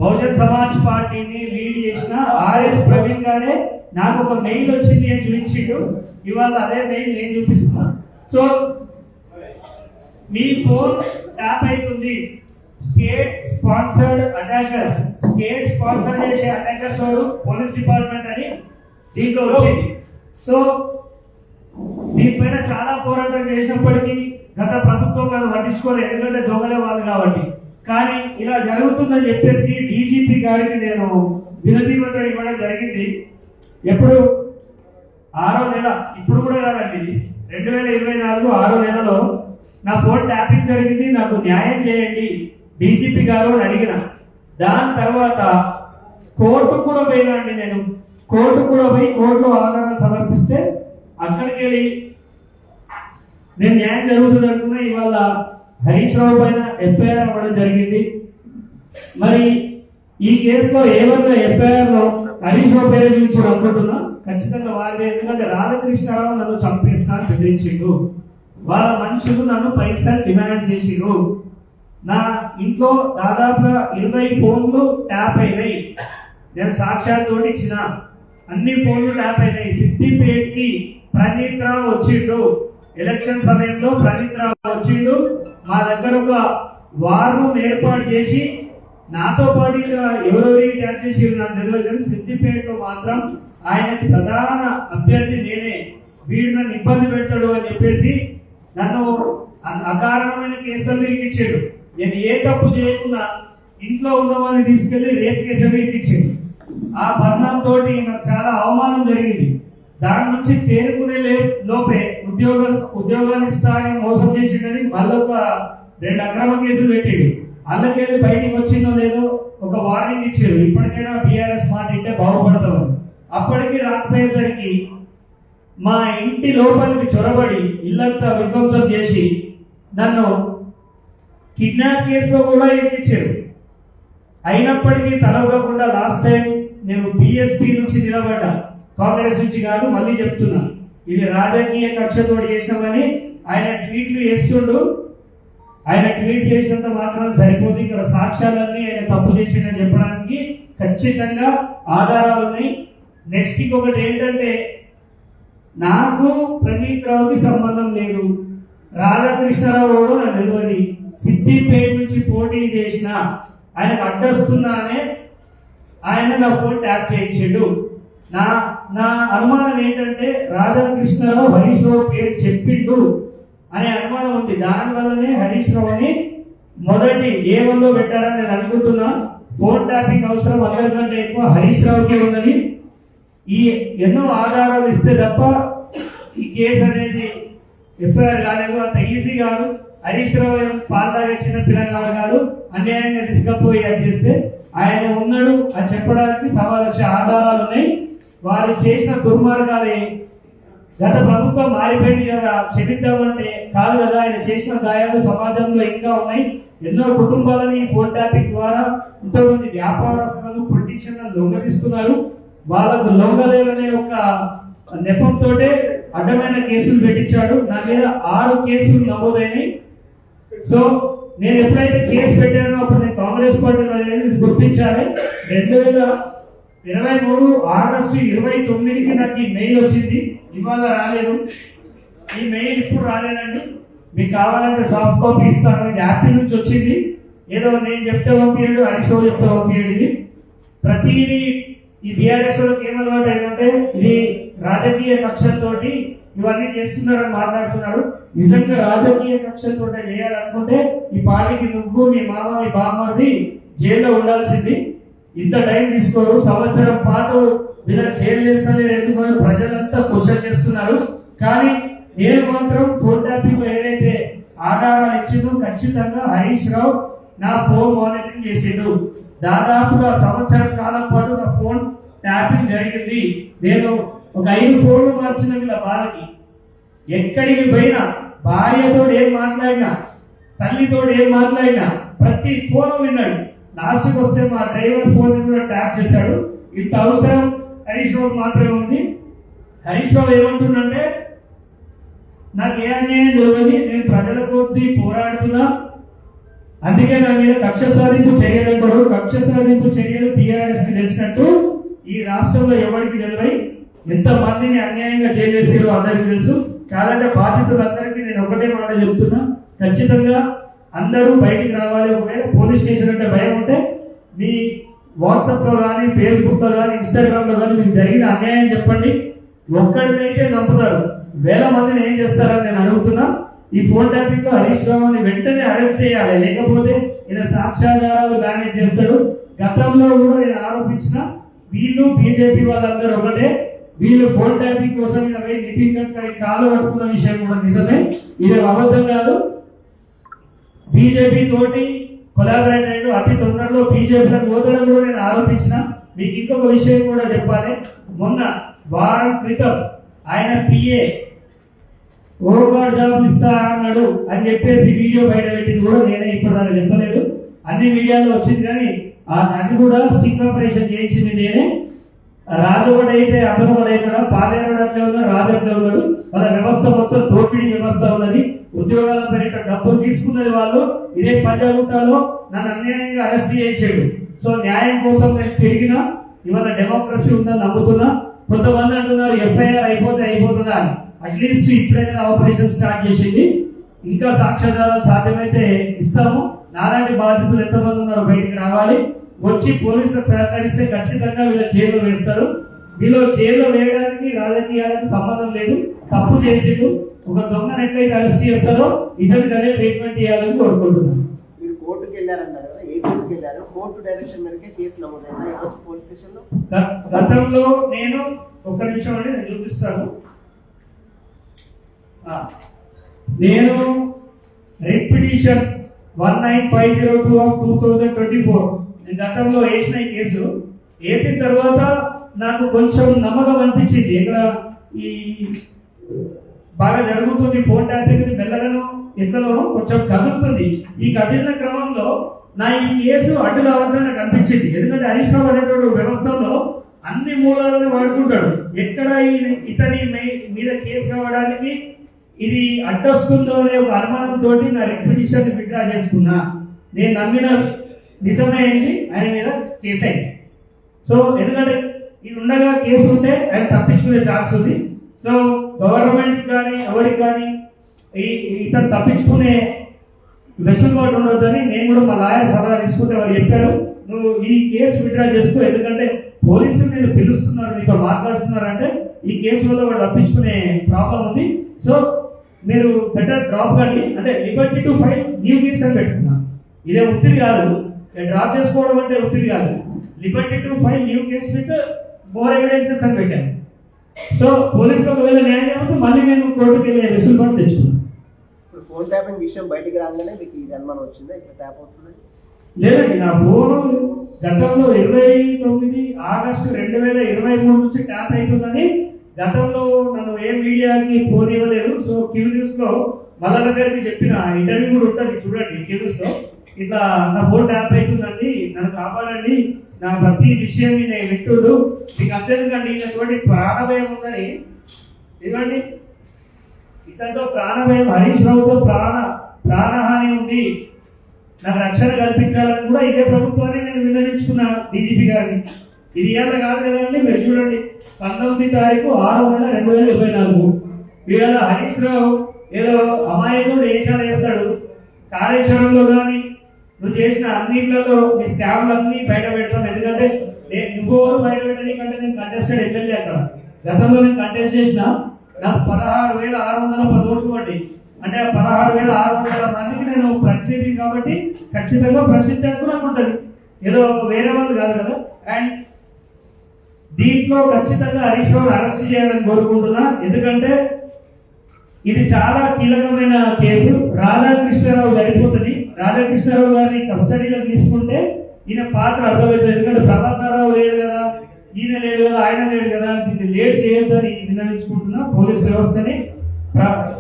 బహుజన్ సమాజ్ పార్టీని లీడ్ చేసిన ఆర్ఎస్ ప్రవీణ్ గారే నాకు ఒక మెయిల్ వచ్చింది అని చూపించిండు. ఇవాళ అదే మెయిల్ నేను చూపిస్తున్నా. సో మీ ఫోన్ ట్యాప్ అవుతుంది, state sponsored attackers, state sponsor చేసే అటాకర్స్ ఎవరు, పోలీస్ డిపార్ట్మెంట్ అని దీంట్లో వచ్చింది. సో దీనిపైన చాలా పోరాటం చేసినప్పటికీ గత ప్రభుత్వం మనం పట్టించుకోలేదు, ఎందుకంటే దొంగలే వాళ్ళు కాబట్టి. కానీ ఇలా జరుగుతుందని చెప్పేసి డీజీపీ గారికి నేను వినతి పత్రం ఇవ్వడం జరిగింది. ఎప్పుడు 6వ నెల, ఇప్పుడు కూడా కాదండి, 2024 6వ నెలలో నా ఫోన్ ట్యాపింగ్ జరిగింది, నాకు న్యాయం చేయండి డీజీపీ గారు అని అడిగిన. దాని తర్వాత కోర్టు కూడా పోయినా అండి, నేను కోర్టు కూడా పోయి కోర్టులో ఆధారాలు సమర్పిస్తే అక్కడికి వెళ్ళి నేను న్యాయం జరుగుతుంది అనుకున్నా. ఇవాళ హరీష్ రావు పైన ఎఫ్ఐఆర్ అవ్వడం జరిగింది. మరి ఈ కేసులో ఏమన్నా ఎఫ్ఐఆర్ లో హరీష్ రావు పేరు చూపించడం అనుకుంటున్నా, ఖచ్చితంగా వారిదే. ఎందుకంటే రాధాకృష్ణరావు నన్ను చంపేస్తా బెదిరించిండు, వాళ్ళ మనుషులు నన్ను పైసలు డిమాండ్ చేసిండు. నా ఇంట్లో దాదాపుగా 20 ఫోన్లు ట్యాప్ అయినాయి, నేను సాక్ష్యాలతో ఇచ్చిన. అన్ని ఫోన్లు ట్యాప్ అయినాయి. సిద్దిపేటకి ప్రణీత్ రావు వచ్చిండు, ఎలక్షన్ సమయంలో ప్రణీత్ రావు వచ్చిండు. మా దగ్గర ఒక వార్ రూమ్ ఏర్పాటు చేసి నాతో పాటు ఎవరెవరికి ట్యాప్ చేసి నాకు తెలియదు, కానీ సిద్దిపేటలో మాత్రం ఆయనకి ప్రధాన అభ్యర్థి నేనే, వీడు నన్ను ఇబ్బంది పెడతాడు అని చెప్పేసి నన్ను అకారణమైన కేసులు ఇచ్చాడు. నేను ఏ తప్పు చేయకుండా ఇంట్లో ఉన్నవాడిని తీసుకెళ్లి రేప్ కేసులు ఇచ్చాడు. ఆ పరిణామం తోటి నాకు చాలా అవమానం జరిగింది. దాని నుంచి తేరుకునే లోపే ఉద్యోగాలు ఇస్తానని మోసం చేసిండని మళ్ళీ ఒక 2 అక్రమ కేసులు పెట్టాడు. అందుకేది బయటికి వచ్చిందో లేదో ఒక వార్నింగ్ ఇచ్చారు, ఇప్పటికైనా బీఆర్ఎస్ మాట ఇంటే బాగుపడతామని. అప్పటికి రాకపోయేసరికి మా ఇంటి లోపలికి చొరబడి ఇల్లంతా విధ్వంసం చేసి నన్ను కిడ్నాప్ కేసులో కూడా ఎక్కించారు. అయినప్పటికీ తలవకుండా లాస్ట్ టైం నేను బిఎస్పీ నుంచి నిలబడ్డా, కాంగ్రెస్ నుంచి కాదు. మళ్ళీ చెప్తున్నా, ఇది రాజకీయ కక్షతో చేసినామని ఆయన ట్వీట్లు చేస్తుండు. ఆయన ట్వీట్ చేసినంత మాత్రం సరిపోదు, ఇక్కడ సాక్ష్యాలన్నీ ఆయన తప్పు చేసిందని చెప్పడానికి ఖచ్చితంగా ఆధారాలు ఉన్నాయి. నెక్స్ట్ ఇంకొకటి ఏంటంటే, నాకు ప్రణీత్ రావుకి సంబంధం లేదు, రాధాకృష్ణరావు కూడా నాకు తెలియదు. సిద్దిపేట నుంచి పోటీ చేసిన ఆయనకు అడ్డొస్తున్నా అనే ఆయన నా ఫోన్ ట్యాప్ చేయించాడు. నా అనుమానం ఏంటంటే, రాధాకృష్ణరావు హరీష్ రావు పేరు చెప్పిండు అనే అనుమానం ఉంది. దానివల్లనే హరీష్ రావు అని మొదటి A1లో పెట్టారని నేను అనుకుంటున్నా. ఫోన్ ట్యాపింగ్ అవసరం అందరికంటే ఎక్కువ హరీష్ రావుకి ఉన్నది. ఈ ఎన్నో ఆధారాలు ఇస్తే తప్ప ఈ కేసు అనేది ఎఫ్ఐఆర్ కాలేదు, అంత ఈజీ కాదు. హరీష్ రావు పాల్దాగా చిన్న పిల్లగాడు కాదు, అన్యాయంగా తీసుకపోయి అది చేస్తే ఆయన ఉన్నాడు అని చెప్పడానికి 1,000,000 ఆధారాలు ఉన్నాయి. వారు చేసిన దుర్మార్గాలే గత ప్రభుత్వం మారిపోయింది కదా, క్షమిద్దామంటే కాదు కదా. ఆయన చేసిన గాయాలు సమాజంలో ఇంకా ఉన్నాయి. ఎన్నో కుటుంబాలని ఫోన్ ట్యాపింగ్ ద్వారా ఎంతోమంది వ్యాపారస్తులను పొలిటీషియన్లను లొంగదీస్తున్నారు. వాళ్ళకు లొంగలేదనే ఒక నెపంతో అడ్డమైన కేసులు పెట్టించాడు. నా మీద 6 కేసులు నమోదైనాయి. సో నేను ఎప్పుడైతే కేసు పెట్టానో అప్పుడు నేను కాంగ్రెస్ పార్టీలో గుర్తించాలి. 2023 ఆగస్టు 29కి నాకు ఈ మెయిల్ వచ్చింది, ఇవాళ రాలేదు. ఈ మెయిల్ ఇప్పుడు రాలేదండి, మీకు కావాలంటే సాఫ్ట్ కాపీ ఇస్తాను. యాపిల్ నుంచి వచ్చింది, ఏదో నేను చెప్తే పంపించడు, హరీష్ రావు చెప్తే పంపించడు. ప్రతిదీ ఈ బీఆర్ఎస్ వాళ్ళకి ఏమలవాటు ఏంటంటే, ఇది రాజకీయ కక్షలతోటి ఇవన్నీ చేస్తున్నారని మాట్లాడుతున్నారు. నిజంగా రాజకీయ కక్షలతో చేయాలనుకుంటే ఈ పార్టీకి నువ్వు, మీ మామ, మీ బామ్మది జైల్లో ఉండాల్సింది. ఇంత టైం తీసుకోరు, సంవత్సరం పాటు వీళ్ళని జైలు చేస్తలేరు. ఎందుకంటే ప్రజలంతా క్వశ్చన్ చేస్తున్నారు. కానీ నేను మాత్రం ఫోన్ ట్యాపింగ్ ఏదైతే ఆధారాలు ఇచ్చిందో ఖచ్చితంగా హరీష్ రావు నా ఫోన్ మానిటరింగ్ చేసిండు. దాదాపుగా సంవత్సరం కాలం పాటు నా ఫోన్ ట్యాపింగ్ జరిగింది. నేను ఒక 5 ఫోన్లు మార్చిన వీళ్ళ బాధకి. ఎక్కడికి పోయినా భార్యతో ఏం మాట్లాడినా, తల్లితో ఏం మాట్లాడినా ప్రతి ఫోన్ విన్నాడు. లాస్ట్కి వస్తే మా డ్రైవర్ ఫోన్ కూడా ట్యాప్ చేశాడు. ఇంత అవసరం హరీష్ రావు మాత్రమే ఉంది. హరీష్ రావు ఏమంటుందంటే, నాకు ఏ అన్యాయం జరగదు, నేను ప్రజల కొద్దీ పోరాడుతున్నా, అందుకే నా మీద కక్ష సాధింపు చర్యలు కక్ష సాధింపు చర్యలు టీఆర్ఎస్ కి తెలిసినట్టు ఈ రాష్ట్రంలో ఎవరికి తెలివై ఎంత మందిని అన్యాయంగా చేసేసారో అందరికీ తెలుసు. కాదంటే బాధితులందరికీ నేను ఒకటే మాట చెప్తున్నా, ఖచ్చితంగా అందరూ బయటికి రావాలి. ఒకవేళ పోలీస్ స్టేషన్ అంటే భయం ఉంటే మీ వాట్సాప్ లో కానీ, ఫేస్బుక్ లో కానీ, ఇన్స్టాగ్రామ్ లో కానీ మీకు జరిగిన అన్యాయం చెప్పండి. ఒక్కడినైతే నమ్ముతారు, వేల మందిని ఏం చేస్తారని నేను అడుగుతున్నా. ఈ ఫోన్ ట్యాపింగ్ లో హరీష్ రావుని వెంటనే అరెస్ట్ చేయాలి, లేకపోతే ఈయన సాక్ష్యాధారాలు డామేజ్ చేస్తాడు. గతంలో కూడా నేను ఆరోపించిన వీళ్ళు బీజేపీ వాళ్ళందరూ ఒకటే. వీళ్ళు ఫోన్ ట్యాపింగ్ కోసం నితిన్ గడ్కరీ కాలు పట్టుకున్న విషయం కూడా నిజమే, ఇది అబద్ధం కాదు. బీజేపీ తోటి కొలాబరేట్ అయ్యాడు, అతి తొందరలో బీజేపీలకు పోతడం కూడా నేను ఆరోపించిన. మీకు ఇంకొక విషయం కూడా చెప్పాలి. మొన్న వారం క్రితం ఆయన పిఏ ఓవర్గార్డ్ జాబ్ ఇస్తా అన్నాడు అని చెప్పేసి వీడియో బయట పెట్టింది కూడా నేనే, ఇప్పుడు నాకు చెప్పలేదు, అన్ని మీడియాలో వచ్చింది. కానీ అది కూడా స్టింగ్ ఆపరేషన్ చేయించింది నేనే. రాజు కూడా అయితే అతను కూడా అయితే పాలేరు అట్లే ఉన్నాడు, రాజు అట్లే ఉన్నాడు. వాళ్ళ వ్యవస్థ మొత్తం దోపిడీ వ్యవస్థ ఉన్నది. ఉద్యోగాల పేరిట డబ్బులు తీసుకున్నది వాళ్ళు. ఇదే పంజాగుట్టాలో నన్ను అన్యాయంగా అరెస్ట్ చేయించాడు. సో న్యాయం కోసం నేను తిరిగినా. ఇవాళ డెమోక్రసీ ఉందని నమ్ముతున్నా. కొంతమంది అంటున్నారు ఎఫ్ఐఆర్ అయిపోతుందా అని. అట్లీస్ట్ ఇప్పుడైనా ఆపరేషన్ స్టార్ట్ చేసింది. ఇంకా సాక్ష్యాధారాలు సాధ్యమైతే ఇస్తాము. నాలాంటి బాధితులు ఎంతమంది ఉన్నారో బయటికి రావాలి. వచ్చి పోలీసులకు సహకరిస్తే ఖచ్చితంగా వీళ్ళ జైల్లో వేస్తారు. వీళ్ళు జైల్లో వేయడానికి రాజకీయాలకు సంబంధం లేదు. తప్పు చేసిండు. ఒక దొంగను ఎట్లయితే అరెస్ట్ చేస్తారో ఇతనికి అదే ట్రీట్మెంట్ చేయాలని కోరుకుంటున్నాను. మీరు కోర్టుకు వెళ్ళారన్నారు కదా, ఏ కోర్టుకు వెళ్ళారు? కోర్టు డైరెక్షన్ మేరకే కేసు నమోదైందా ఎక్కడ పోలీస్ స్టేషన్ లో? గతంలో నేను ఒక నిమిషం అండి నేను చూపిస్తాను. నేను రెడ్ పిటిషన్ 19502/2024 గతంలో వేసిన కేసు వేసిన తర్వాత నాకు కొంచెం నమ్మకం అనిపించింది. ఇక్కడ ఈ బాగా జరుగుతుంది ఫోన్ ట్యాపింగ్, మెల్లగానో ఎట్లనో కొంచెం కదులుతుంది. ఈ కదిలిన క్రమంలో నా ఈ కేసు అడ్డు కావద్దని నాకు అనిపించింది. ఎందుకంటే హరీష్ రావు అనేటువంటి వ్యవస్థలో అన్ని మూలాలను వాడుకుంటాడు. ఎక్కడ ఇతని మీద కేసు కావడానికి ఇది అడ్డొస్తుందో అనే ఒక అనుమానంతో నా రెడ్ పిటిషన్ విత్డ్రా చేసుకున్నా. నేను నమ్మిన నిజమైంది, ఆయన మీద కేసు అయింది. సో ఎందుకంటే ఇది ఉండగా కేసు ఉంటే ఆయన తప్పించుకునే ఛాన్స్ ఉంది. సో గవర్నమెంట్ కానీ ఎవరికి కానీ ఇతను తప్పించుకునే వెసులుబాటు ఉండొద్దని నేను కూడా మా లాయర్ సలహా తీసుకుంటే వాళ్ళు చెప్పారు, నువ్వు ఈ కేసు విత్డ్రా చేసుకో. ఎందుకంటే పోలీసులు నేను పిలుస్తున్నారు, నీతో మాట్లాడుతున్నారు అంటే ఈ కేసు వల్ల వాడు తప్పించుకునే ప్రాబ్లం ఉంది. సో మీరు బెటర్ డ్రాప్ కండి అంటే Liberty to file new case అని పెట్టుకున్నాను. ఇదే ఒత్తిడి కాదు, డ్రాప్ చేసుకోవడం అంటే ఒత్తిడి కాదు. Liberty to file new case with more evidences అని పెట్టాను. సో పోలీసులు ఒకవేళ న్యాయం చేయకపోతే మళ్ళీ నేను కోర్టుకి వెళ్ళే వెసులుబాటు తెచ్చుకున్నాను. ఇప్పుడు ఫోన్ ట్యాపింగ్ విషయం బయటికి రాగానే మీకు ఈ అనుమానం వచ్చిందా ఇట్లా ట్యాప్ అవుతుంది? లేదండి, నా ఫోను గతంలో 29 ఆగస్టు 2023 నుంచి ట్యాప్ అవుతుందని గతంలో నన్ను ఏ మీడియాకి ఫోన్ ఇవ్వలేదు. సో క్యూ న్యూస్ లో మల్లన్న గారికి చెప్పిన ఇంటర్వ్యూ కూడా ఉంటుంది, చూడండి క్యూ న్యూస్ లో. ఇట్లా నా ఫోన్ ట్యాప్ అవుతుందండి, నన్ను కాపాడండి, నా ప్రతి విషయం నేను వింటుడు, మీకు అంతేందుకండి ఇటువంటి ప్రాణభయం ఉందని. ఇవ్వండి, ఇతనితో ప్రాణభయం, హరీష్ రావుతో ప్రాణహాని ఉంది, నాకు రక్షణ కల్పించాలని కూడా ఇదే ప్రభుత్వాన్ని నేను విన్నవించుకున్నా డీజీపీ గారిని. ఇది ఇవాళ కాదు కదండి, మీరు చూడండి 19 తారీఖు 6/6/2024 ఇవాళ హరీష్ రావు ఏదో అమాయకుడు వేషాలు వేస్తాడు. కాళేశ్వరంలో కానీ నువ్వు చేసిన అన్నింటిలో నీ స్కామ్లు అన్ని బయట పెడతాం. ఎందుకంటే నువ్వెవరు బయట పెట్టడానికంటే నేను కంటెస్టెడ్ ఎమ్మెల్యే అక్కడ. గతంలో నేను కంటెస్ట్ చేసిన, నాకు 16,610 ఓట్లు పడ్డాయి. అంటే 16,600 మందికి నేను ప్రతినిధి కాబట్టి ఖచ్చితంగా ప్రశ్నించడానికి కూడా ఉంటుంది, ఏదో వేరే వాళ్ళు కాదు కదా. అండ్ దీంట్లో ఖచ్చితంగా హరీష్ రావు అరెస్ట్ చేయాలని కోరుకుంటున్నా. ఎందుకంటే ఇది చాలా కీలకమైన కేసు. రాధాకృష్ణరావు సరిపోతుంది. రాధాకృష్ణరావు గారిని కస్టడీలో తీసుకుంటే ఈయన పాత్ర అర్థమవుతుంది. ఎందుకంటే ప్రభాకర్ రావు లేడు కదా, ఈయన లేడు కదా, ఆయన లేడు కదా, దీన్ని లేట్ చేయొద్దని విన్నవించుకుంటున్నా పోలీస్ వ్యవస్థని.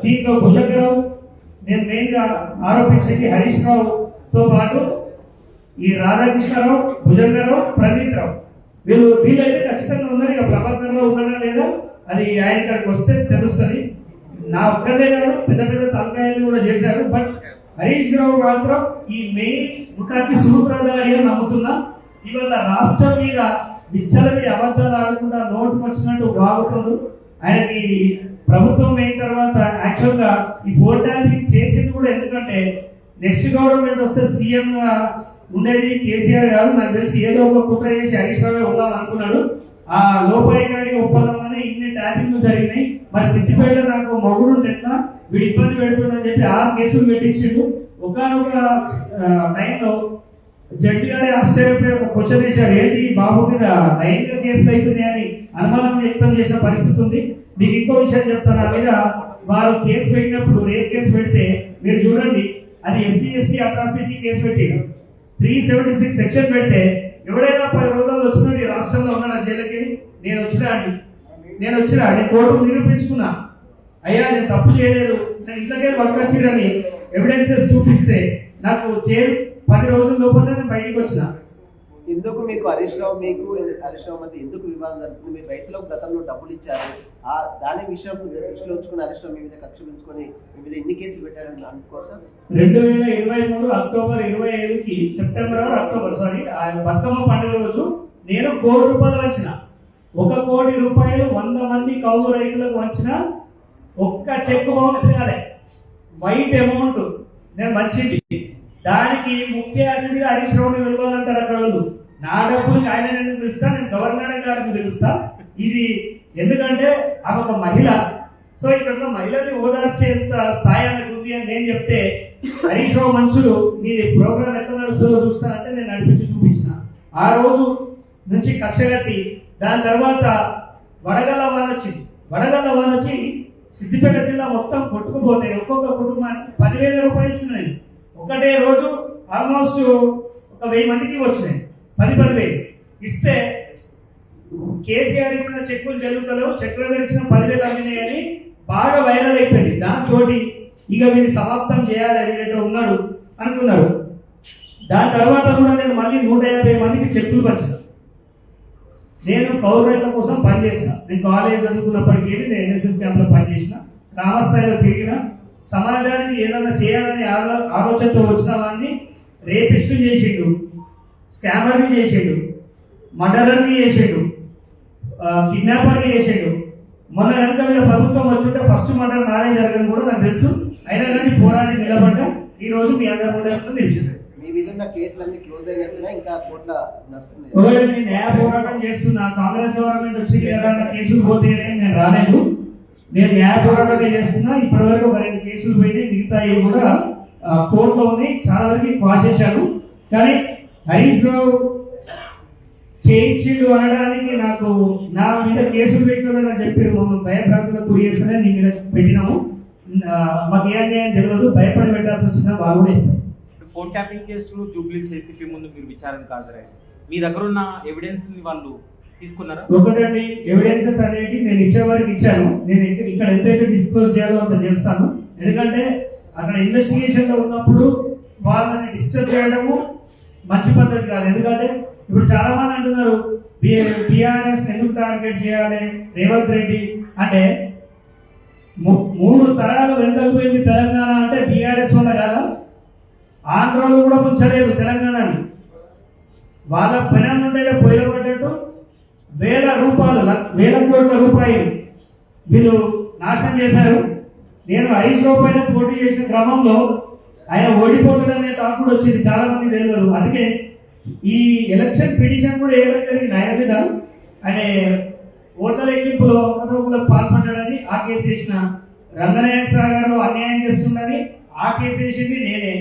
దీంట్లో భుజంగరావు నేను మెయిన్ గా ఆరోపించేది హరీష్ రావుతో పాటు ఈ రాధాకృష్ణరావు, భుజంగరావు, ప్రదీప్ రావు, వీళ్ళైతే ఖచ్చితంగా ఉన్నారు. ఇక ప్రభాకర్ రావు ఉన్నారా లేదా అది ఆయన ఇక్కడికి వస్తే తెలుస్తుంది. నా ఒక్కదే కాదు, పెద్ద పెద్ద తలకాయలు కూడా చేశారు. బట్ హరీష్ రావు మాత్రం ఈ మెయిన్ ముఠాకి సూత్రధారి అని నమ్ముతున్నా. ఇవాళ రాష్ట్రం మీద విచ్చలవిడి అబద్ధాలు ఆడకుండా నోటుకు వచ్చినట్టు వాగుతుండు. ఆయనకి ప్రభుత్వం అయిన తర్వాత యాక్చువల్ గా ఈ ఫోర్ ట్యాంపింగ్ చేసింది కూడా ఎందుకంటే నెక్స్ట్ గవర్నమెంట్ వస్తే సీఎం గా ఉండేది కేసీఆర్ కాదు, నాకు తెలిసి ఏదో ఒక కుట్ర చేసి హరీష్ రావు ఉందాం అనుకున్నాడు. ఆ లోపాయి గారి ఒప్పందంలోనే ఇన్ని ట్యాపింగ్లు జరిగినాయి. మరి సిద్దిపేట నాకు మొగుడు ఎట్లా వీడు ఇబ్బంది పెడుతుందని చెప్పి 6 కేసులు పెట్టించిండు. ఒకనొక టైంలో జడ్జి గారి ఆశ్చర్యపోయి ఒక క్వశ్చన్ వేశారు, ఏంటి బాబు మీద 9 కేసులు అవుతున్నాయి అని అనుమానం వ్యక్తం చేసిన పరిస్థితి ఉంది. మీకు ఇంకో విషయం చెప్తాను, నా మీద వారు కేసు పెట్టినప్పుడు రేప్ కేసు పెడితే మీరు చూడండి, అది SC/ST అట్రాసిటీ కేసు పెట్టాడు. 376 సెక్షన్ పెడితే ఎవడైనా 10 రోజుల్లో వచ్చినట్టు రాష్ట్రంలో ఉన్నాడు ఆ జైలుకి. నేను వచ్చినా నేను కోర్టుకు నిరూపించుకున్నా, అయ్యా నేను తప్పు చేయలేదు, నేను ఇంట్లోకే పట్టుకొచ్చిరని ఎవిడెన్సెస్ చూపిస్తే నాకు జైలు 10 రోజుల లోపల నేను బయటకు వచ్చిన. ఎందుకు మీకు హరీష్ రావు మధ్య ఎందుకు వివాదం జరుగుతుంది? మీరు రైతులకు గతంలో డబ్బులు ఇచ్చారు, దాని విషయం దృష్టిలో ఉంచుకుని హరీష్ రావు మీ మీద కక్ష పెంచుకొని మీ మీద ఎన్ని కేసులు పెట్టారని అనుకోవచ్చా? 2023 అక్టోబర్ 25కి బతుకమ్మ పండుగ రోజు నేను ₹1 కోటి వంచిన. ₹1 కోటి 100 మంది కౌలు రైతులకు వంచిన. ఒక్క చెక్ బౌన్స్ కాలే, వైట్ అమౌంట్ నేను మంచిది. దానికి ముఖ్య అతిథిగా హరీష్ రావుని వెళ్ళాలంటారు అక్కడ వాళ్ళు. నా డబ్బులు ఆయన నేను పిలుస్తా, నేను గవర్నర్ గారిని పిలుస్తా. ఇది ఎందుకంటే ఆమె ఒక మహిళ, సో ఇక్కడ మహిళని ఓదార్చేంత స్థాయి ఆమెకు ఉంది అని నేను చెప్తే హరీష్ రావు మనుషులు మీది ప్రోగ్రామ్ ఎట్లా నడుస్తుందో చూస్తానంటే నేను నడిపించి చూపించిన. ఆ రోజు నుంచి కక్ష కట్టి దాని తర్వాత వడగళ్ళ వాన వచ్చి సిద్దిపేట జిల్లా మొత్తం కొట్టుకుపోతే ఒక్కొక్క కుటుంబానికి ₹10,000 ఇచ్చిన. నేను ఒకటే రోజు ఆల్మోస్ట్ 1000 మందికి వచ్చినాయి. 10,000 ఇస్తే కేసీఆర్ ఇచ్చిన చెక్కులు జరుగుతలేవు, చెక్కుల మీద ఇచ్చిన 10,000 అమ్మినాయని బాగా వైరల్ అయిపోయింది. దాంతో ఇక వీళ్ళు సమాప్తం చేయాలి అడిగేట ఉన్నాడు అనుకున్నారు. దాని తర్వాత కూడా నేను మళ్ళీ 150 మందికి చెక్కులు పంచాను. నేను కౌలు రైతుల కోసం పనిచేసిన. నేను కాలేజ్ చదువుకున్నప్పటికీ నేను NSS క్యాంప్లో పనిచేసిన, గ్రామస్థాయిలో తిరిగిన. సమాజానికి ఏదైనా చేయాలనే ఆలోచనతో వచ్చిన వాడిని రేపిస్టు చేసిండు, స్కామర్ని చేసిండు, మర్డరర్ని చేసిండు, కిడ్నాపర్ని చేసిండు. మొన్న కనుక మీద ప్రభుత్వం వచ్చుంటే ఫస్ట్ మర్డర్ నానే జరగని కూడా నాకు తెలుసు. అయినా కానీ పోరాడి నిలబడ్డా ఈ రోజు మీ అందరూ కూడా తెలిసింది. న్యాయ పోరాటం చేస్తున్నా. కాంగ్రెస్ గవర్నమెంట్ వచ్చి కేసులు పోతే నేను రాలేదు, నేను న్యాయ పోరాటం చేస్తున్నా. ఇప్పటి వరకు ఒక 2 కేసులు పోయినాయి, మిగతా కూడా కోర్టులో ఉన్నాయి. చాలా వరకు క్వాష్ చేశాను. కానీ హరీష్ రావు చేయించిండు అనడానికి నాకు నా మీద కేసులు పెట్టిన చెప్పారు, మమ్మల్ని భయభ్రాంతులకు గురి చేస్తేనే నీ మీద పెట్టినాము, మాకు ఏ అన్యాయం తెలియదు, భయపడి పెట్టాల్సి వచ్చిందా వాళ్ళు కూడా చెప్పారు. ఫోన్ ట్యాపింగ్ కేసులు జూబ్లీస్ ఏసీపీ ముందు మీరు విచారణకు హాజరయ్యారు. మీ దగ్గర ఉన్న ఎవిడెన్స్ ని వాళ్ళు తీసుకున్నారా? ఒకటండి, ఎవిడెన్సెస్ అనేది నేను ఇచ్చే వారికి ఇచ్చాను. నేను ఇక్కడ ఎంతైతే డిస్క్లోజ్ చేయాలో అంత చేస్తాను. ఎందుకంటే అక్కడ ఇన్వెస్టిగేషన్ లో ఉన్నప్పుడు వాళ్ళని డిస్టర్బ్ చేయడము మంచి పద్ధతి కాదు. ఎందుకంటే ఇప్పుడు చాలా మంది అంటున్నారు బీఆర్ఎస్ ఎందుకు టార్గెట్ చేయాలి రేవంత్ రెడ్డి అంటే 3 తరాలు వెనుకపోయింది తెలంగాణ అంటే బీఆర్ఎస్ వల్ల కాదా? ఆంధ్రలో కూడా ముంచలేదు తెలంగాణని. వాళ్ళ పెనం నుండే పోయబడ్డట్టు వేల కోట్ల రూపాయలు వీళ్ళు నాశనం చేశారు. నేను హరీష్ రావు పైన పోటీ చేసిన క్రమంలో ఆయన ఓడిపోతుందనే టాక్ కూడా వచ్చింది, చాలా మంది తెలియదు. అందుకే ఈ ఎలక్షన్ పిటిషన్ కూడా వేయడం జరిగింది ఆయన మీద. ఆయన ఓట్ల లెక్కింపులో ఒకరికి పాల్పడ్డాడని ఆ కేసు వేసిన. రంగనాయక సాగర్లో అన్యాయం చేస్తుందని ఆ కేసు వేసింది నేనే.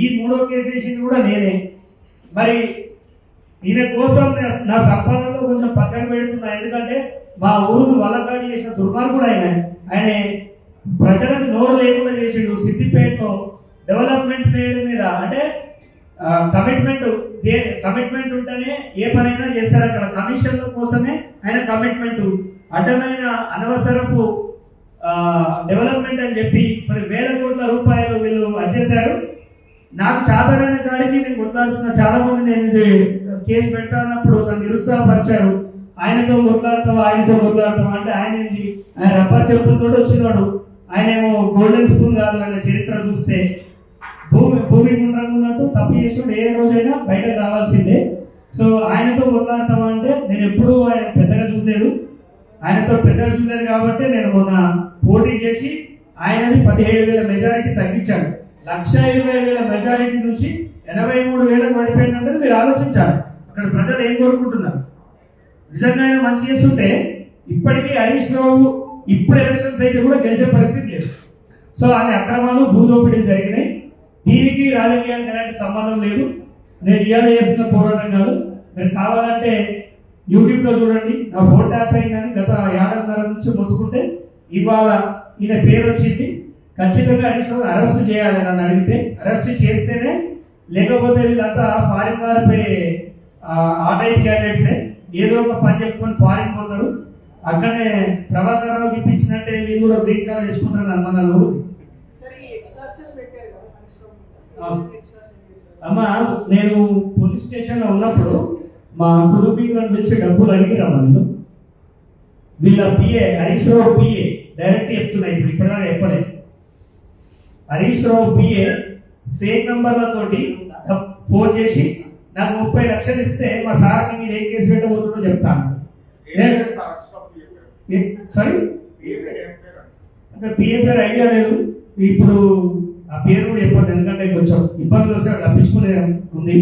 ఈ 3వ కేసు వేసింది కూడా నేనే. మరి ఈయన కోసం నా సంపాదనలో కొంచెం పక్కన పెడుతున్నా. ఎందుకంటే మా ఊరును వల్లకాడి చేసిన దుర్మార్గుడు ఆయన ప్రజలకు నోరు లేకుండా చేసిండు. సిద్దిపేటలో డెవలప్మెంట్ పేరు మీద అంటే కమిట్మెంట్ ఉంటేనే ఏ పనైనా చేస్తారు. అక్కడ కమిషన్ల కోసమే ఆయన కమిట్మెంట్. అడ్డమైన అనవసరపు డెవలప్మెంట్ అని చెప్పి మరి వేల కోట్ల రూపాయలు వీళ్ళు వచ్చేసారు. నాకు చాతరైన కాడికి నేను కొట్లాడుతున్నా. చాలా మంది నేను కేసు పెట్టాలన్నప్పుడు నన్ను నిరుత్సాహపరిచారు. ఆయనతో కొట్లాడతావా అంటే ఆయన రబ్బర్ చెప్పులతో వచ్చినాడు. ఆయన ఏమో గోల్డెన్ స్పూన్ కాదు అనే చరిత్ర చూస్తే భూమి గుండ్రంగా ఉన్నట్టు తప్పు చేసినప్పుడు ఏ రోజైనా బయటకు రావాల్సిందే. సో ఆయనతో కొట్లాడతామా అంటే నేను ఎప్పుడూ ఆయన పెద్దగా చూడలేదు, ఆయనతో పెద్దగా చూడలేదు కాబట్టి నేను మొన్న పోటీ చేసి ఆయనది 17,000 మెజారిటీ తగ్గించాను. 1,20,000 మెజారిటీ నుంచి 83,000 పడిపోయిందంటే మీరు ఆలోచించాలి అక్కడ ప్రజలు ఏం కోరుకుంటున్నారు. నిజంగా ఆయన మంచి చేస్తుంటే ఇప్పటికీ హరీష్ రావు ఇప్పుడు ఎలక్షన్స్ అయితే కూడా గెలిచే పరిస్థితి లేదు. సో ఆయన అక్రమాలు భూదోపిడీలు జరిగినాయి. దీనికి రాజకీయానికి ఎలాంటి సంబంధం లేదు. నేను ఇవాళ చేస్తున్న పోరాటం కాదు. మీరు కావాలంటే యూట్యూబ్లో చూడండి, నా ఫోన్ ట్యాప్ అయిందని గత 1.5 నుంచి మొత్తుకుంటే ఇవాళ ఈయన పేరు వచ్చింది. ఖచ్చితంగా హరీష్ రావు అరెస్ట్ చేయాలి నన్ను అడిగితే. అరెస్ట్ చేస్తేనే, లేకపోతే వీళ్ళంతా ఫారిన్ వారిపై ఆ టైప్ క్యాండిడేట్సే ఏదో ఒక పని చెప్పుకొని ఫారిన్ పోతారు. అక్కడనే ప్రభాకర్ రావు ఇప్పించినట్టే వీళ్ళు కూడా గ్రీన్ కార్డ్ చేసుకుంటారు అనుమానాలు. అమ్మ నేను పోలీస్ స్టేషన్ లో ఉన్నప్పుడు మా కుటుంబీకులను పిలిచి డబ్బులు అడిగి రమ్మను. వీళ్ళ PA Harish Rao PA direct చెప్తున్నా, ఇప్పుడు ఇప్పటిదాకా చెప్పలేదు. Harish Rao PA fake నంబర్లతోటి phone చేసి నాకు 30 లక్షలు ఇస్తే మా సార్కి మీరు ఏ కేసు పెట్టబోతుందో చెప్తాను. సారీ అంటే పిఏ పేరు ఐడియా లేదు, ఇప్పుడు ఆ పేరు కూడా చెప్పదు ఎందుకంటే కొంచెం ఇబ్బందులు వస్తే తప్పించుకునే ఉంది.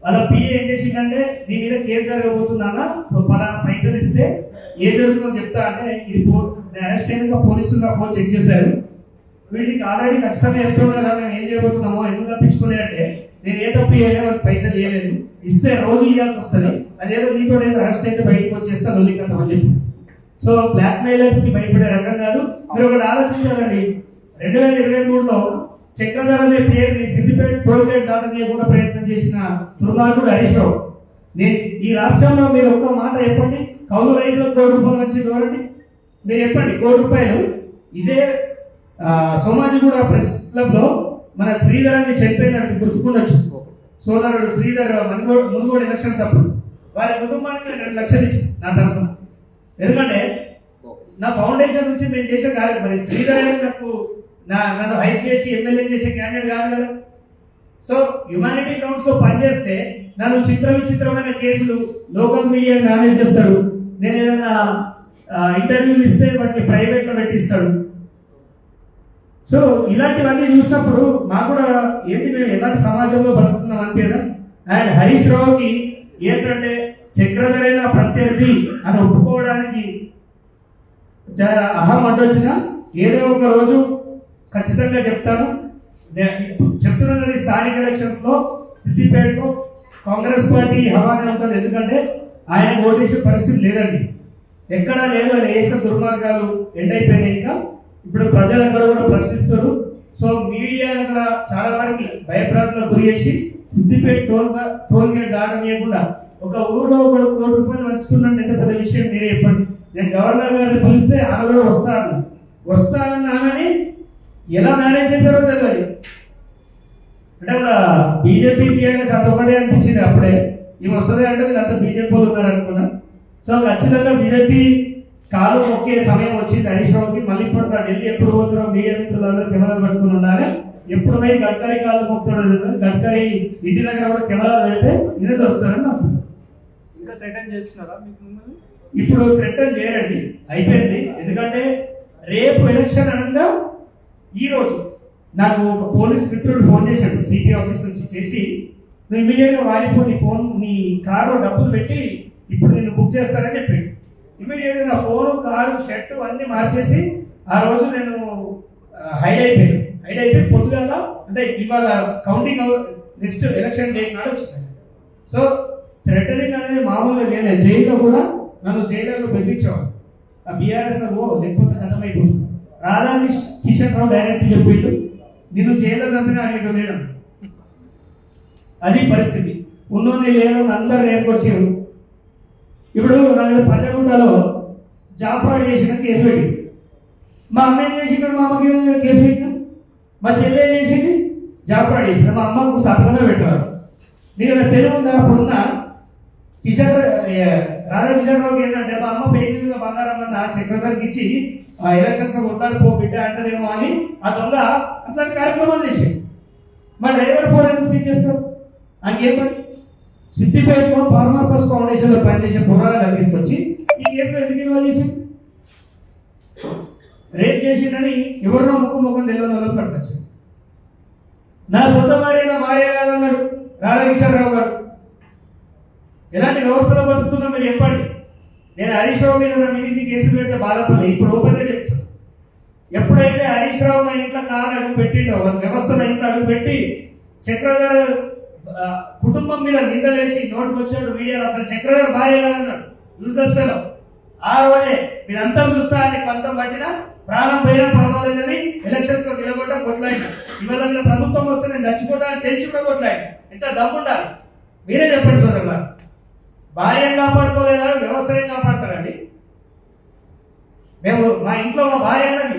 వాళ్ళ పిఏ ఏం చేసిందంటే దీని మీద కేసు జరగబోతుందన్న, పలానా పైసలు ఇస్తే ఏ జరుగుతుందో చెప్తా అంటే ఇది అరెస్ట్ అయినాక పోలీసులు ఫోన్ చెక్ చేశారు. వీటికి ఆల్రెడీ ఖచ్చితంగా చెప్తాం కదా మేము ఏం చేయబోతున్నామో, ఎందుకు తప్పించుకునే అంటే నేను ఏ తప్పు చేయలేదు, వాళ్ళకి పైసలు చేయలేదు, ఇస్తే రోజు ఇవ్వాల్సి వస్తుంది, అదేదో నీతో ఏదో అరెస్ట్ అయితే బయటకు వచ్చేస్తా లొల్లి కథ అని చెప్పి. సో బ్లాక్ మెయిలర్స్ కి భయపడే రకం కాదు. మీరు ఒకటి ఆలోచించాలండి, 2023లో చక్రధర్ అనే పేరుని సిద్దిపేట టోల్గేట్ దాటనే కూడా ప్రయత్నం చేసిన దుర్మార్గుడు హరీష్ రావు. నేను ఈ రాష్ట్రంలో మీరు ఒక్క మాట చెప్పండి, కౌలు రైతులకు 1 కోటి రూపాయలు వచ్చి దూరండి మీరు చెప్పండి. 1 కోటి రూపాయలు ఇదే సోమాజిగూడ ప్రెస్ క్లబ్ లో మన శ్రీధర్ అని చనిపోయినట్టు గుర్తుకుండొచ్చు. సోదరుడు శ్రీధర్ మునుగోడు ఎలక్షన్స్ అప్పుడు వారి కుటుంబానికి 2 లక్షలు ఇచ్చి నా తరఫున, ఎందుకంటే నా ఫౌండేషన్ నుంచి నేను చేసే కార్యక్రమం. శ్రీధర్ నాకు నన్ను హైక్ చేసి ఎమ్మెల్యే చేసే క్యాండిడేట్ కాదు కదా. సో హ్యుమానిటీ గ్రౌండ్స్ లో పనిచేస్తే నన్ను విచిత్రమైన కేసులు లోకల్ మీడియా మేనేజ్ చేస్తాడు. నేను ఏదైనా ఇంటర్వ్యూలు ఇస్తే వాటిని ప్రైవేట్ లో పెట్టిస్తాడు. సో ఇలాంటివన్నీ చూసినప్పుడు మాకు కూడా ఏంటి, మేము ఎలాంటి సమాజంలో బతుకుతున్నాం అనిపించదా. అండ్ హరీష్ రావుకి ఏంటంటే చక్రధరైన ప్రత్యర్థి అని ఒప్పుకోవడానికి అహం అడ్డొచ్చిన ఏదో ఒక రోజు ఖచ్చితంగా చెప్తాను. చెప్తున్నది స్థానిక ఎలక్షన్స్ లో సిద్దిపేటలో కాంగ్రెస్ పార్టీ హవానే ఉంటుంది, ఎందుకంటే ఆయన ఓటేసే పరిస్థితి లేదండి, ఎక్కడా లేదు. ఆయన వేసిన దుర్మార్గాలు ఎండ్ అయిపోయినాయి. ఇంకా ఇప్పుడు ప్రజలు అక్కడ కూడా ప్రశ్నిస్తారు. సో మీడియా అక్కడ చాలా వరకు భయప్రాంతాలకు గురి చేసి సిద్దిపేట టోల్ గేట్ దాటనీయకుండా ఒక ఊళ్ళో 1 కోటి రూపాయలు పంచుకున్నాను అంటే పెద్ద విషయం మీరే చెప్పండి. నేను గవర్నర్ గారిని పిలిస్తే ఆమె కూడా వస్తానని ఎలా మేనేజ్ చేశారో తెలియదు. అంటే అక్కడ బీజేపీ టీఆర్ఎస్ అంత ఒకటే అనిపించింది అప్పుడే, ఇవి వస్తుంది అంటే వీళ్ళంతా బీజేపీ వాళ్ళు ఉన్నారు అనుకున్నా. సో ఖచ్చితంగా బీజేపీ కాలు మొక్కే సమయం వచ్చింది హరీష్ రావుకి. మళ్ళీ ఇప్పుడు ఢిల్లీ ఎప్పుడు పోతున్నారో మీడియా మిత్రులందరూ కెమెరాలు పట్టుకుని ఉండాలి. ఎప్పుడు పోయి గడ్కరీ కాలు మొక్కుతాడు, గడ్కరీ ఇంటి దగ్గర కూడా కెమెరాలు పెడితే ఇదే దొరుకుతారని నాకు. ఇంకా థ్రెటన్ చేస్తున్నారా మీకు? ఇప్పుడు థ్రెటన్ చేయరండి, అయిపోయింది. ఎందుకంటే రేపు ఎలక్షన్ అనగా ఈ రోజు నాకు ఒక పోలీస్ మిత్రుడు ఫోన్ చేశాడు సిపి ఆఫీస్ నుంచి చేసి, నువ్వు ఇమీడియట్ గా వారిపో, నీ ఫోన్ నీ కారు డబ్బులు పెట్టి ఇప్పుడు నేను బుక్ చేస్తానని చెప్పాడు. ఇమీడియట్ గా నా ఫోన్, కారు, షర్ట్ అన్ని మార్చేసి ఆ రోజు నేను హైడ్ అయిపోయి పొద్దుగాల అంటే ఇవాళ కౌంటింగ్ నెక్స్ట్ ఎలక్షన్ డేట్ నాడు వచ్చింది. సో థ్రెటనింగ్ అనేది మామూలుగా చేయలేదు. జైల్లో కూడా నన్ను జైల్లో బెదిరించేవాడు, ఆ బీఆర్ఎస్ లేకపోతే కథమైపోతుంది. రాధా కిషన్ రావు డైరెక్ట్ చెప్పిండు, నిన్ను జైల్లో చంపిన ఆయన లేడు. అది పరిస్థితి. ఉన్నోని లేను అందరు నేర్కొచ్చారు. ఇప్పుడు నన్ను పంజగుండలో జాఫ్రాడ్ చేసిన కేసు పెట్టి, మా అమ్మ ఏం చేసిండు, మా అమ్మకి కేసు పెట్టినా, మా చెల్లె ఏం చేసింది జాఫ్రాడ్ చేసిన, మా అమ్మకు సంతకమే పెట్టారు. నీకు తెలుగు అప్పుడున్న రాధాకిషన్ రావుకి ఏంటంటే మా అమ్మ పెళ్లి బంగారం అన్న చక్రధర్కి ఇచ్చి ఎలక్షన్స్ కొట్లాడి పో బిడ్డ అంటదేమో అని ఆ దొంగ అట్లాంటి కార్యక్రమాలు చేసింది. మా డ్రైవర్ ఫోన్ ఎందుకు సీజ్ చేస్తారు అని ఏమని సిద్దిపేటలో ఫార్మర్ ఫస్ట్ ఫౌండేషన్ లో పనిచేసే పురాణాలు తీసుకొచ్చి ఈ కేసులో ఎందుకు ఇన్వాల్వ్ చేసి రేప్ చేసిందని ఎవరినో ముఖం తెలియని వాళ్ళు పట్టుకొచ్చు. నా సొంత భార్య కాదన్నాడు రాధాకిషోరరావు గారు. ఎలాంటి వ్యవస్థలో బతుకుతుందో మీరు చెప్పండి. నేను హరీష్ రావు మీద నా మీద కేసులు పెడితే బాధపడలేదు. ఇప్పుడు ఓపెన్గా చెప్తాను. ఎప్పుడైతే హరీష్ రావు నా ఇంట్లో కారు అడుగు పెట్టిండో వ్యవస్థ నా ఇంట్లో అడుగు పెట్టి చక్రధర్ కుటుంబం మీద నిందలేసి నోటుకు వచ్చాడు మీడియా. అసలు చక్రధర్ భార్య కాదన్నాడు యూసెస్ ఫెలో. ఆ రోజే మీరంతా చూస్తా అని పంతం పట్టినా ప్రాణం పోయినా పర్వాలేదని ఎలక్షన్స్ లో నిలబడ్డా కొట్లాడినా. ఇవాళ మీద ప్రభుత్వం వస్తే నేను చచ్చిపోతా అని తెలిసి కూడా కొట్లాడినా. ఎంత దమ్ముండాలి మీరే చెప్పండి సోదరులా. భార్యను కాపాడుకోలేదా వ్యవసాయం కాపాడతారండి. మేము మా ఇంట్లో మా భార్య అన్నది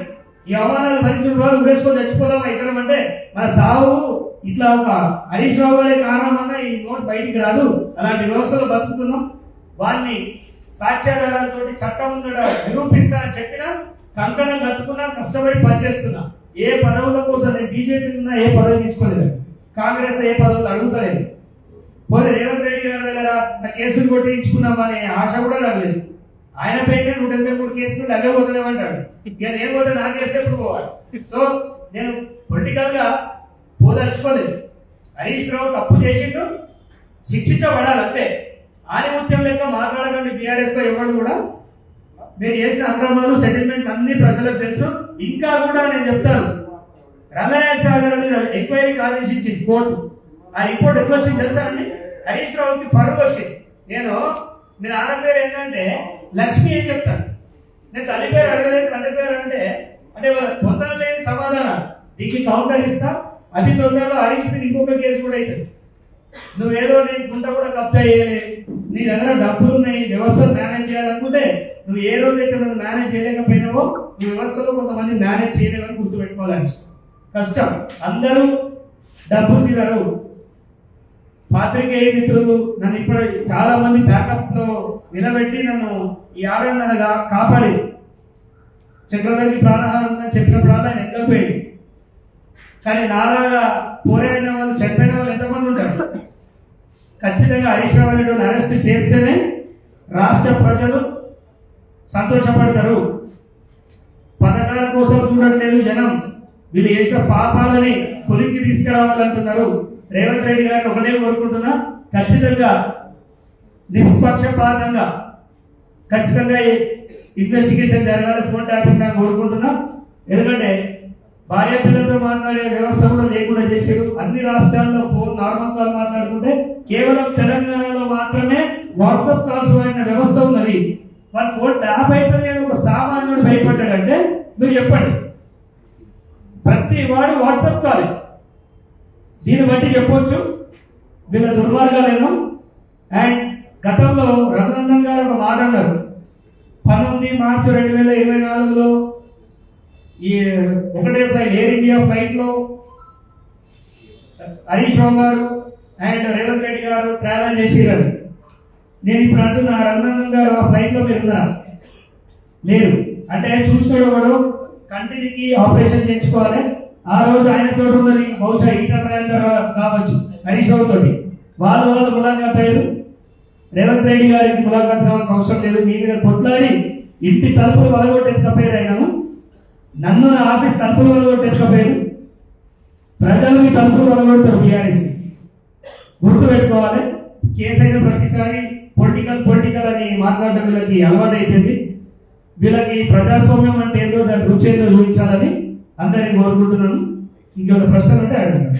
ఈ అవమానాలు భరించుడు వాళ్ళు ఉరేసుకొని చచ్చిపోదామా ఇద్దరం అంటే మన సావు ఇట్లా ఒక హరీష్ రావు గారి కారణం అన్న ఈ నోట్ బయటికి రాదు. అలాంటి వ్యవస్థలో బతుకుతున్నాం. వారిని సాక్ష్యాధారాలతో చట్టం ముందర నిరూపిస్తానని చెప్పినా కంకణం కట్టుకున్నా కష్టపడి పనిచేస్తున్నా. ఏ పదవుల కోసం నేను బీజేపీ ఉన్నా ఏ పదవి తీసుకోలేదు, కాంగ్రెస్ ఏ పదవులు అడుగుతలేదు. పోతే రేవంత్ రెడ్డి గారి దగ్గర నా కేసులు కొట్టించుకున్నామనే ఆశ కూడా రాలేదు. ఆయన పైన 183 కేసులు అవే పోతలేమంటాడు. ఇక నేను పోతే నా కేసు ఎప్పుడు పోవాలి? సో నేను పొలిటికల్ గా పోదలుచుకోలేదు. హరీష్ రావు తప్పు చేసిండు, శిక్షించబడాలంటే ఆనిముత్యం లెక్క మాట్లాడకండి. బీఆర్ఎస్ లో ఎవరు కూడా మీరు చేసిన అక్రమాలు సెటిల్మెంట్ అన్ని ప్రజలకు తెలుసు. ఇంకా కూడా నేను చెప్తాను, రంగనాయక సాగర్ మీద ఎంక్వైరీకి ఆదేశించింది కోర్టు. ఆ రిపోర్ట్ ఎట్లా వచ్చింది తెలుసా అండి? హరీష్ రావుకి ఫరుగు వచ్చింది. మీరు ఆడ పేరు ఏంటంటే లక్ష్మి అని చెప్తాను. నేను తల్లి పేరు అడగలేదు, తండ్రి పేరు అంటే పొందడం లేని సమాధానం. దీనికి కౌంటర్ ఇస్తా. అతి తొందరలో హరీష్ మీద ఇంకొక కేసు కూడా అవుతుంది. నువ్వేదో నేను గుంట కూడా కబ్జా చేయలేదు, నీ దగ్గర డబ్బులు ఉన్నాయి, వ్యవస్థను మేనేజ్ చేయాలనుకుంటే నువ్వు ఏ రోజైతే నువ్వు మేనేజ్ చేయలేకపోయినావో నువ్వు వ్యవస్థలో కొంతమంది మేనేజ్ చేయలేవని గుర్తుపెట్టుకోవాలి. కష్టం. అందరూ డబ్బులు తినరు. పాత్రికేయ మిత్రులు నన్ను ఇప్పుడు చాలా మంది బ్యాకప్ లో నిలబెట్టి నన్ను ఈ ఆడనగా కాపాడి చక్రవర్తి ప్రాణహారం చెప్పిన ప్రాణం ఎంతపోయాడు. కానీ నాలాగా పోరాడిన వాళ్ళు చనిపోయిన వాళ్ళు ఎంతమంది ఉంటారు? ఖచ్చితంగా హరీష్ రావు అనేటువంటి అరెస్ట్ చేస్తేనే రాష్ట్ర ప్రజలు సంతోషపడతారు. పథకాల కోసం చూడట్లేదు జనం, వీళ్ళు చేసిన పాపాలని కొలిక్కి తీసుకురావాలంటున్నారు. రేవంత్ రెడ్డి గారిని ఒకటే కోరుకుంటున్నా, ఖచ్చితంగా నిష్పక్షపాతంగా ఖచ్చితంగా ఇన్వెస్టిగేషన్ జరగాలి. ఫోన్ ట్యాపింగ్ నాకు కోరుకుంటున్నా. ఎందుకంటే భార్య పిల్లలతో మాట్లాడే వ్యవస్థ కూడా లేకుండా చేశారు. అన్ని రాష్ట్రాల్లో ఫోన్ నార్మల్ కాల్ మాట్లాడుకుంటే కేవలం తెలంగాణలో మాత్రమే వాట్సాప్ కాల్స్ వాడిన వ్యవస్థ ఉన్నది. వాళ్ళ ఫోన్ ట్యాప్ అయిపోయి ఒక సామాన్యుడు భయపడ్డాడంటే మీరు చెప్పండి. ప్రతి వాడు వాట్సాప్ కాల్. దీన్ని బట్టి చెప్పొచ్చు వీళ్ళ దుర్మార్గాలేనో. అండ్ గతంలో రఘునందన్ గారు ఒక మాట అన్నారు. 19 మార్చి 2024లో ఈ ఒకటే ఫ్లైట్ ఎయిర్ ఇండియా ఫ్లైట్ లో హరీష్ రావు గారు అండ్ రేవంత్ రెడ్డి గారు ట్రావెల్ చేసిరారు. నేను ఇప్పుడు అంటున్నా, రఘునందన్ గారు ఆ ఫ్లైట్ లో మీరు ఉన్నారా? లేరు. అంటే చూసినాడు వాడు కంటికి ఆపరేషన్ చేయించుకోవాలి. ఆ రోజు ఆయనతో ఉన్నది బహుశా ఇంటర్ కావచ్చు హరీష్ రావు తోటి. వాళ్ళు ములాఖాత్ అయ్యారు. రేవంత్ రెడ్డి గారికి ములాఖాత్ కావాల్సిన అవసరం లేదు. మీ మీద కొట్లాడి ఇంటి తలుపులు వలగొట్టి ఎత్తుకపోయారు. అయినాము నన్ను నా ఆఫీస్ తలుపులు వలగొట్టి ఎత్తుకపోయారు. ప్రజలకి తలుపులు వలగొడతారు బీఆర్ఎస్. గుర్తు పెట్టుకోవాలి. కేసు అయిన ప్రతిసారి పొలిటికల్ అని మాట్లాడడం వీళ్ళకి అలవాటు అయిపోయింది. వీళ్ళకి ప్రజాస్వామ్యం అంటే ఏంటో దాని రుచి ఏందో చూపించాలని అందరినీ కోరుకుంటున్నాను. ఇంకొక ప్రశ్నలు ఉంటే అడగండి.